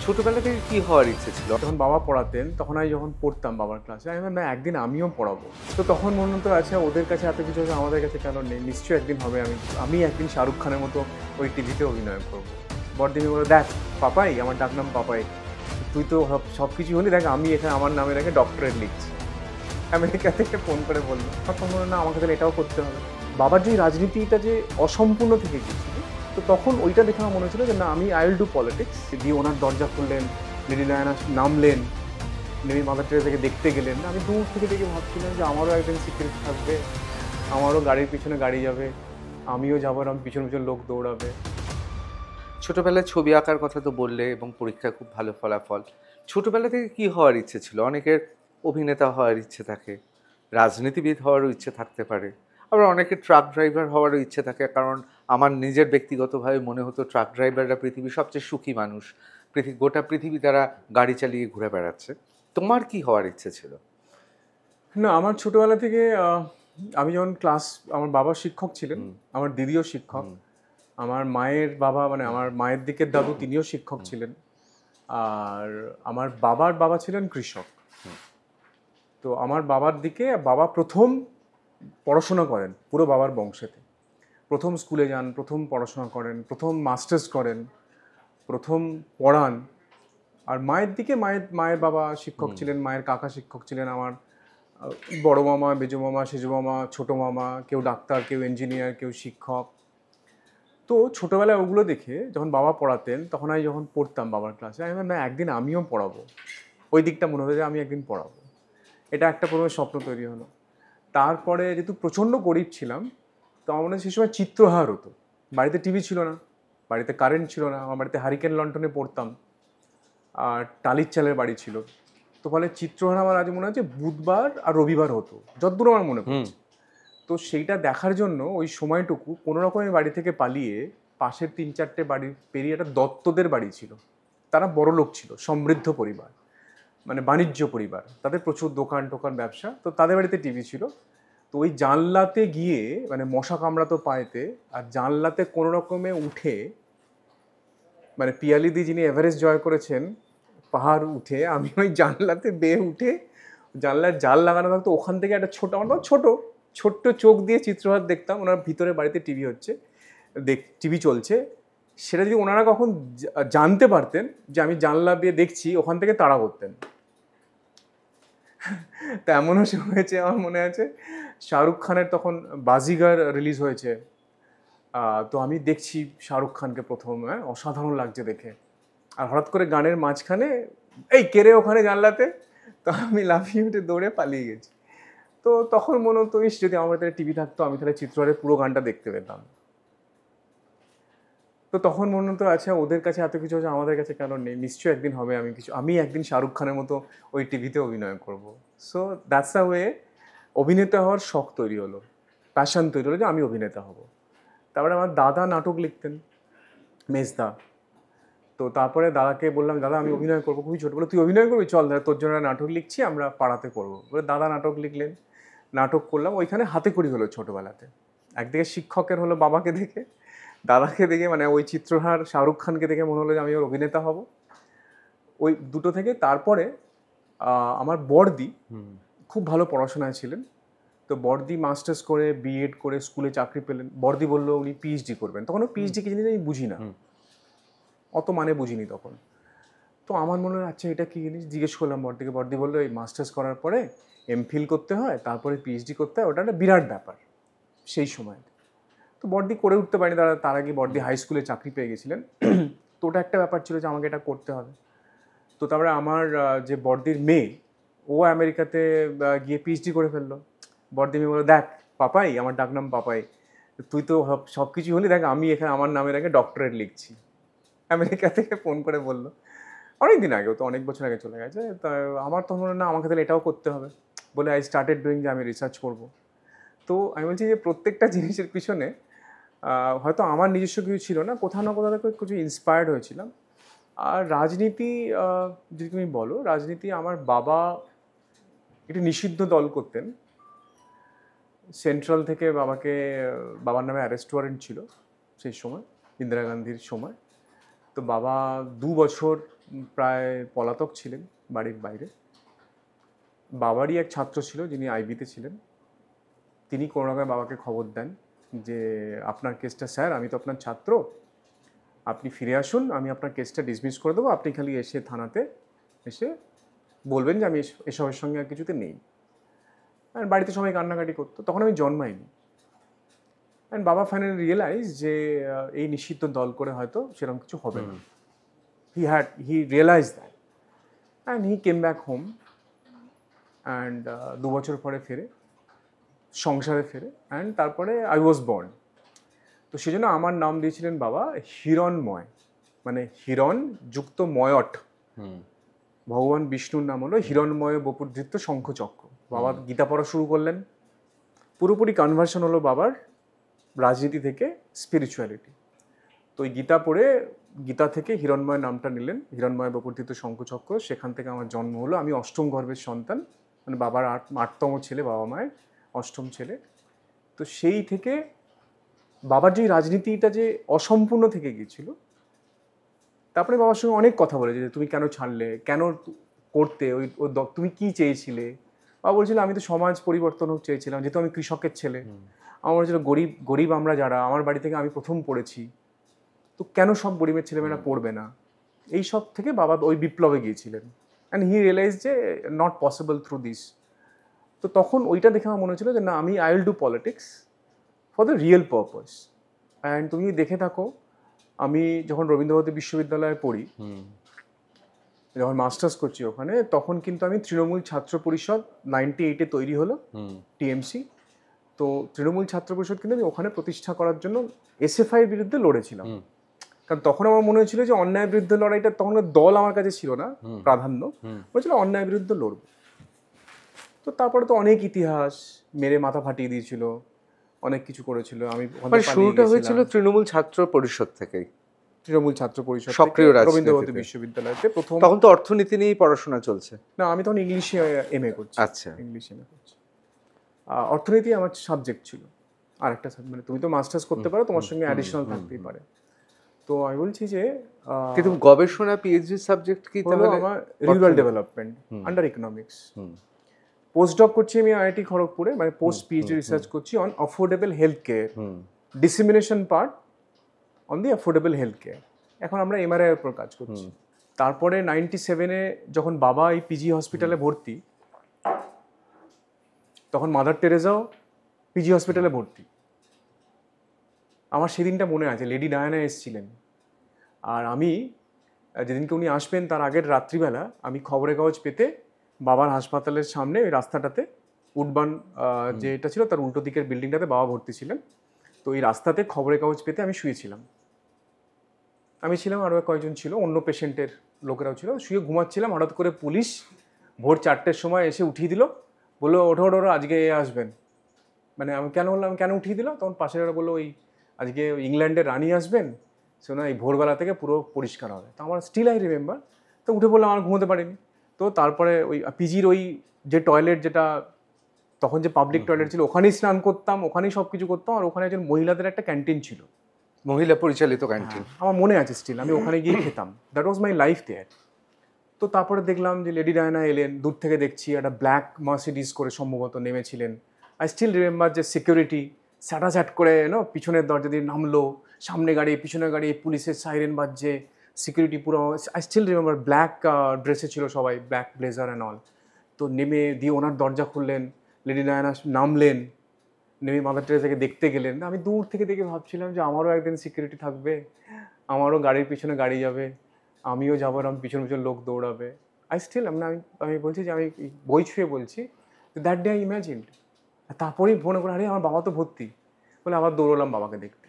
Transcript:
ছোটবেলা থেকে কি হওয়ার ইচ্ছে ছিল? যখন বাবা পড়াতেন তখন আমি যখন পড়তাম বাবার ক্লাসে আমি না একদিন আমিও পড়াবো। তো তখন মনে হতো আচ্ছা ওদের কাছে এত কিছু আছে আমাদের কাছে কেন নেই, নিশ্চয়ই একদিন হবে। আমি একদিন শাহরুখ খানের মতো ওই টিভিতে অভিনয় করবো। বড়দিনে বলে দেখ পাপাই, আমার ডাক নাম পাপাই, তুই তো সব কিছু হলি, দেখ আমি এখানে আমার নামে রেখে ডক্টরেট লিখছি। আমেরিকা থেকে ফোন করে বললো, তখন মনে না আমাকে তাহলে এটাও করতে হবে। বাবার যে রাজনীতিটা যে অসম্পূর্ণ থেকে গিয়েছিল, তো তখন ওইটা দেখে আমার মনে হচ্ছিল যে না আমি আই উইল ডু পলিটিক্স। দিয়ে ওনার দরজা খুললেন, লেডি ডায়ানা নামলেন, লেডি মাদার টেরেসাকে দেখতে গেলেন। আমি দূর থেকে দেখে ভাবছিলাম যে আমারও একদিন সিক্রেট থাকবে, আমারও গাড়ির পিছনে গাড়ি যাবে, আমিও যাবো, আমার পিছন পিছন লোক দৌড়াবে। ছোটবেলায় ছবি আঁকার কথা তো বললে এবং পরীক্ষায় খুব ভালো ফলাফল। ছোটবেলা থেকে কি হওয়ার ইচ্ছে ছিল? অনেকের অভিনেতা হওয়ার ইচ্ছে থাকে, রাজনীতিবিদ হওয়ারও ইচ্ছে থাকতে পারে। আবার অনেকের ট্রাক ড্রাইভার হওয়ারও ইচ্ছে থাকে, কারণ আমার নিজের ব্যক্তিগতভাবে মনে হতো ট্রাক ড্রাইভাররা পৃথিবীর সবচেয়ে সুখী মানুষ। গোটা পৃথিবী তারা গাড়ি চালিয়ে ঘুরে বেড়াচ্ছে। তোমার কি হওয়ার ইচ্ছে ছিল? না, আমার ছোটবেলা থেকে আমি যখন আমার বাবা শিক্ষক ছিলেন, আমার দিদিও শিক্ষক, আমার মায়ের বাবা মানে আমার মায়ের দিকের দাদু তিনিও শিক্ষক ছিলেন, আর আমার বাবার বাবা ছিলেন কৃষক। তো আমার বাবার দিকে বাবা প্রথম পড়াশোনা করেন পুরো বাবার বংশেতে, প্রথম স্কুলে যান, প্রথম পড়াশোনা করেন, প্রথম মাস্টার্স করেন, প্রথম পড়ান। আর মায়ের দিকে মায়ের বাবা শিক্ষক ছিলেন, মায়ের কাকা শিক্ষক ছিলেন, আমার বড় মামা, মেজো মামা, সেজো মামা, ছোটো মামা, কেউ ডাক্তার, কেউ ইঞ্জিনিয়ার, কেউ শিক্ষক। তো ছোটোবেলায় ওগুলো দেখে যখন বাবা পড়াতেন তখন আমি যখন পড়তাম বাবার ক্লাসে আমি না একদিন আমিও পড়াবো। ওই দিকটা মনে হতো যে আমি একদিন পড়াবো। এটা একটা প্রথমে স্বপ্ন তৈরি হলো। তারপরে যেহেতু প্রচণ্ড গরিব ছিলাম, তো আমার মনে হয় সেই সময় চিত্রহার হতো। বাড়িতে টিভি ছিল না, বাড়িতে কারেন্ট ছিল না, আমার বাড়িতে হারিকেন লণ্ঠনে পড়তাম, আর টালির চালের বাড়ি ছিল। তো ফলে চিত্রহার আমার আজ মনে হচ্ছে বুধবার আর রবিবার হতো, যতদূর আমার মনে পড়ছে। তো সেইটা দেখার জন্য ওই সময়টুকু কোনো রকমের বাড়ি থেকে পালিয়ে পাশের 3-4টে বাড়ি পেরিয়ে একটা দত্তদের বাড়ি ছিল। তারা বড় লোক ছিল, সমৃদ্ধ পরিবার, মানে বাণিজ্য পরিবার, তাদের প্রচুর দোকান টোকান ব্যবসা। তো তাদের বাড়িতে টিভি ছিল। তো ওই জানলাতে গিয়ে মানে মশা কামড়াতো পায়েতে, আর জানলাতে কোনো রকমে উঠে, মানে পিয়ালিদি যিনি এভারেস্ট জয় করেছেন পাহাড় উঠে, আমি ওই জানলাতে বেয়ে উঠে জানলার জাল লাগানো থাকতো, ওখান থেকে একটা আমার ছোট্ট চোখ দিয়ে চিত্রহার দেখতাম। ওনার ভিতরে বাড়িতে টিভি হচ্ছে, টিভি চলছে। সেটা যদি ওনারা কখন জানতে পারতেন যে আমি জানলা দিয়ে দেখছি, ওখান থেকে তাড়া করতেন। তা এমনও হয়েছে, আমার মনে আছে শাহরুখ খানের তখন বাজিগার রিলিজ হয়েছে। তো আমি দেখছি শাহরুখ খানকে প্রথম, অসাধারণ লাগছে দেখে। আর হঠাৎ করে গানের মাঝখানে এই কেড়ে ওখানে জানলাতে, তো আমি লাফিয়ে উঠে দৌড়ে পালিয়ে গেছি। তো তখন মনে হতো ইস যদি আমার তাহলে টিভি থাকতো, আমি তাহলে চিত্রহারের পুরো গানটা দেখতে পেতাম। তো তখন মনে হতো আচ্ছা ওদের কাছে এত কিছু আছে আমাদের কাছে কেন নেই, নিশ্চয়ই একদিন হবে। আমি একদিন শাহরুখ খানের মতো ওই টিভিতে অভিনয় করব। সো দ্যাটস আ ওয়ে অভিনেতা হওয়ার শখ তৈরি হলো, প্যাশন তৈরি হলো যে আমি অভিনেতা হব। তারপরে আমার দাদা নাটক লিখতেন, মেজদা। তো তারপরে দাদাকে বললাম দাদা আমি অভিনয় করবো, খুবই ছোটো। বলে তুই অভিনয় করবি, চল দাদা তোর জন্য নাটক লিখছি, আমরা পাড়াতে করবো। বলে দাদা নাটক লিখলেন, নাটক করলাম। ওইখানে হাতে খড়ি হলো ছোটোবেলাতে। একদিকে শিক্ষকের হলো বাবাকে দেখে, দাদাকে দেখে, মানে ওই চিত্রহার শাহরুখ খানকে দেখে মনে হলো যে আমি ওর অভিনেতা হব। ওই দুটো থেকে তারপরে আমার বড়দি খুব ভালো পড়াশোনায় ছিলেন। তো বড়দি মাস্টার্স করে বিএড করে স্কুলে চাকরি পেলেন। বড়দি বললো উনি পিএইচডি করবেন। তখন পিএইচডি কি জিনিস আমি বুঝি না, অত মানে বুঝিনি তখন। তো আমার মনে হয় আচ্ছা এটা কী জিনিস, জিজ্ঞেস করলাম বড়দিকে। বড়দি বললো এই মাস্টার্স করার পরে এমফিল করতে হয়, তারপরে পিএইচডি করতে হয়, ওটা একটা বিরাট ব্যাপার সেই সময়। তো বড়দি করে উঠতে পারেনি, তার আগে বড়দি হাই স্কুলে চাকরি পেয়ে গেছিলেন। তো ওটা একটা ব্যাপার ছিল যে আমাকে এটা করতে হবে। তো তারপরে আমার যে বড়দির মেয়ে, ও আমেরিকাতে গিয়ে পিএইচডি করে ফেললো। বড়দি মেয়ে বললো দেখ পাপাই, আমার ডাক নাম পাপাই, তুই তো সব কিছু হলি, দেখ আমি এখানে আমার নামে রেখে ডক্টরেট লিখছি। আমেরিকা থেকে ফোন করে বললো, অনেক দিন আগে, তো অনেক বছর আগে চলে গেছে। তা আমার তখন মনে না আমাকে তাহলে এটাও করতে হবে বলে আই স্টার্টেড ডুইং যে আমি রিসার্চ করব। তো আমি বলছি যে প্রত্যেকটা জিনিসের পিছনে হয়তো আমার নিজস্ব কিছু ছিল না, কোথাও না কোথাও থেকে কিছু ইন্সপায়ার্ড হয়েছিলাম। আর রাজনীতি যদি তুমি বলো, রাজনীতি আমার বাবা একটি নিষিদ্ধ দল করতেন। সেন্ট্রাল থেকে বাবার নামে অ্যারেস্ট ওয়ারেন্ট ছিল সেই সময়, ইন্দিরা গান্ধীর সময়। তো বাবা 2 বছর প্রায় পলাতক ছিলেন বাড়ির বাইরে। বাবারই এক ছাত্র ছিল যিনি আইবিতে ছিলেন, তিনি কোনো রকমে বাবাকে খবর দেন যে আপনার কেসটা স্যার, আমি তো আপনার ছাত্র, আপনি ফিরে আসুন, আমি আপনার কেসটা ডিসমিস করে দেবো, আপনি খালি এসে থানাতে এসে বলবেন যে আমি এসবের সঙ্গে আর কিছুতে নেই। অ্যান্ড বাড়িতে সবাই কান্নাকাটি করতো, তখন আমি জন্মাইনি। অ্যান্ড বাবা ফাইনালি রিয়েলাইজ যে এই নিষিদ্ধ দল করে হয়তো সেরকম কিছু হবে না। He realise that and he came back home. And 2 বছর পরে ফেরে, সংসারে ফেরে, অ্যান্ড তারপরে আই ওয়াজ বর্ন। তো সেই জন্য আমার নাম দিয়েছিলেন বাবা হিরণময়, মানে হিরণ যুক্ত ময়ট। ভগবান বিষ্ণুর নাম হলো হিরণময় বপুর্ধৃত শঙ্খচক্র। বাবা গীতা পড়া শুরু করলেন, পুরোপুরি কনভার্সন হলো বাবার রাজনীতি থেকে স্পিরিচুয়ালিটি। তো ওই গীতা পড়ে, গীতা থেকে হিরণময় নামটা নিলেন, হিরণময় বপুর্ধৃত শঙ্খচক্র। সেখান থেকে আমার জন্ম হলো। আমি অষ্টম গর্ভের সন্তান, মানে বাবার আটতম ছেলে, বাবা মায়ের অষ্টম ছেলে। তো সেই থেকে বাবার যে রাজনীতিটা যে অসম্পূর্ণ থেকে গিয়েছিল, তারপরে বাবার সঙ্গে অনেক কথা বলেছে যে তুমি কেন ছাড়লে, কেন করতে, তুমি কি চেয়েছিলে। বাবা বলছিল আমি তো সমাজ পরিবর্তন হোক চেয়েছিলাম, যেহেতু আমি কৃষকের ছেলে। আমার বলেছিল গরিব আমরা যারা, আমার বাড়ি থেকে আমি প্রথম পড়েছি, তো কেন সব গরিবের ছেলেমেয়েরা পড়বে না। এই সব থেকে বাবা ওই বিপ্লবে গিয়েছিলেন। অ্যান্ড হি রিয়েলাইজ যে নট পসিবল থ্রু দিস। তো তখন ওইটা দেখে আমার মনে হচ্ছিল যে না, আমি I will do politics for the real purpose. And তুমি দেখে থাকো, আমি যখন রবীন্দ্রভারতী বিশ্ববিদ্যালয়ে পড়ি, যখন মাস্টার্স করছি ওখানে, তখন কিন্তু আমি তৃণমূল ছাত্র পরিষদ 98-এ তৈরি হলো, টিএমসি। তো তৃণমূল ছাত্র পরিষদ কিন্তু আমি ওখানে প্রতিষ্ঠা করার জন্য এসএফআইয়ের বিরুদ্ধে লড়েছিলাম। কারণ তখন আমার মনে হয়েছিল যে অন্যায়ের বিরুদ্ধে লড়াইটা, তখন দল আমার কাছে ছিল না প্রাধান্য, বলেছিল অন্যায়ের বিরুদ্ধে লড়ব। তো তারপরে তো অনেক ইতিহাস, মেরে মাথা ফাটিয়ে দিয়েছিল, অনেক কিছু করেছিল। আমি শুরুটা হয়েছিল তৃণমূল ছাত্র পরিষদ থেকেই, তৃণমূল ছাত্র পরিষদ সক্রিয় রবীন্দ্রভারতী বিশ্ববিদ্যালয়তে প্রথম। তখন তো অর্থনীতি নিয়েই পড়াশোনা চলছে। না, আমি তখন ইংলিশে এমএ করছি। আচ্ছা, ইংলিশে এমএ করছি। অর্থনীতি আমার সাবজেক্ট ছিল, আর একটা মানে তুমি তো মাস্টার্স করতে পারো, তোমার সঙ্গে অ্যাডিশনাল থাকতেই পারে। তো আমি বলছি যে কিন্তু গবেষণা পিএইচডি সাবজেক্ট কি তাহলে? আমার rural development under economics. Post doc করছি আমি আইআইটি খড়গপুরে, মানে পোস্ট পিএইচডি রিসার্চ করছি on affordable health care, dissemination part on the affordable health care. এখন আমরা এমআরআই এর উপর কাজ করছি। তারপরে 97-এ যখন বাবা এই পিজি হসপিটালে ভর্তি, তখন মাদার টেরেজাও পিজি হসপিটালে ভর্তি। আমার সেদিনটা মনে আছে, লেডি ডায়ানা এসেছিলেন। আর আমি যেদিনকে উনি আসবেন তার আগের রাত্রিবেলা আমি খবরের কাগজ পেতে বাবার হাসপাতালের সামনে ওই রাস্তাটাতে, উডবান যে এটা ছিল তার উল্টো দিকের বিল্ডিংটাতে বাবা ভর্তি ছিলেন। তো এই রাস্তাতে খবরের কাগজ পেতে আমি শুয়েছিলাম। আমি ছিলাম, আরও কয়েকজন ছিল, অন্য পেশেন্টের লোকেরাও ছিল। শুয়ে ঘুমাচ্ছিলাম, হঠাৎ করে পুলিশ ভোর 4টের সময় এসে উঠিয়ে দিল, বললো ওঠো আজকে আসবেন। মানে আমি কেন বললাম, কেন উঠিয়ে দিল? তখন পাশের ওরা বললো ওই আজকে ইংল্যান্ডের রানী আসবেন, শোনা এই ভোরবেলা থেকে পুরো পরিষ্কার হবে। তো আমার স্টিল আই রিমেম্বার। তো উঠে বললাম, আমার ঘুমোতে পারিনি। তো তারপরে ওই পিজির ওই যে টয়লেট, যেটা তখন যে পাবলিক টয়লেট ছিল, ওখানেই স্নান করতাম, ওখানেই সব কিছু করতাম। আর ওখানে একজন মহিলাদের একটা ক্যান্টিন ছিল, মহিলা পরিচালিত ক্যান্টিন, আমার মনে আছে স্টিল। আমি ওখানে গিয়ে খেতাম, দ্যাট ওয়াজ মাই লাইফ দেয়ার। তো তারপরে দেখলাম যে লেডি ডায়ানা এলেন, দূর থেকে দেখছি একটা ব্ল্যাক মার্সিডিজ করে সম্ভবত নেমেছিলেন। আই স্টিল রিমেম্বার যে সিকিউরিটি স্যাটাস্যাট করে পিছনের দরজা দিয়ে নামলো, সামনে গাড়ি পিছনে গাড়ি, পুলিশের সাইরেন বাজছে, সিকিউরিটি পুরো। আই স্টিল রিমেম্বার ব্ল্যাক ড্রেসে ছিল সবাই, ব্ল্যাক ব্লেজার অ্যান্ড অল। তো নেমে দিয়ে ওনার দরজা খুললেন, লেডি ডায়ানা নামলেন, নেমে মাদার টেরেসাকে দেখতে গেলেন। আমি দূর থেকে দেখে ভাবছিলাম যে আমারও একদিন সিকিউরিটি থাকবে, আমারও গাড়ির পিছনে গাড়ি যাবে, আমিও যাবো, আমি পিছন পিছন লোক দৌড়াবে। আই স্টিল আমি বলছি যে আমি বই ছুঁয়ে বলছি, দ্যাট ডে আই ইম্যাজিনড। তারপরেই মনে করে আরে আমার বাবা তো ভর্তি, বলে আবার দৌড়লাম বাবাকে দেখতে।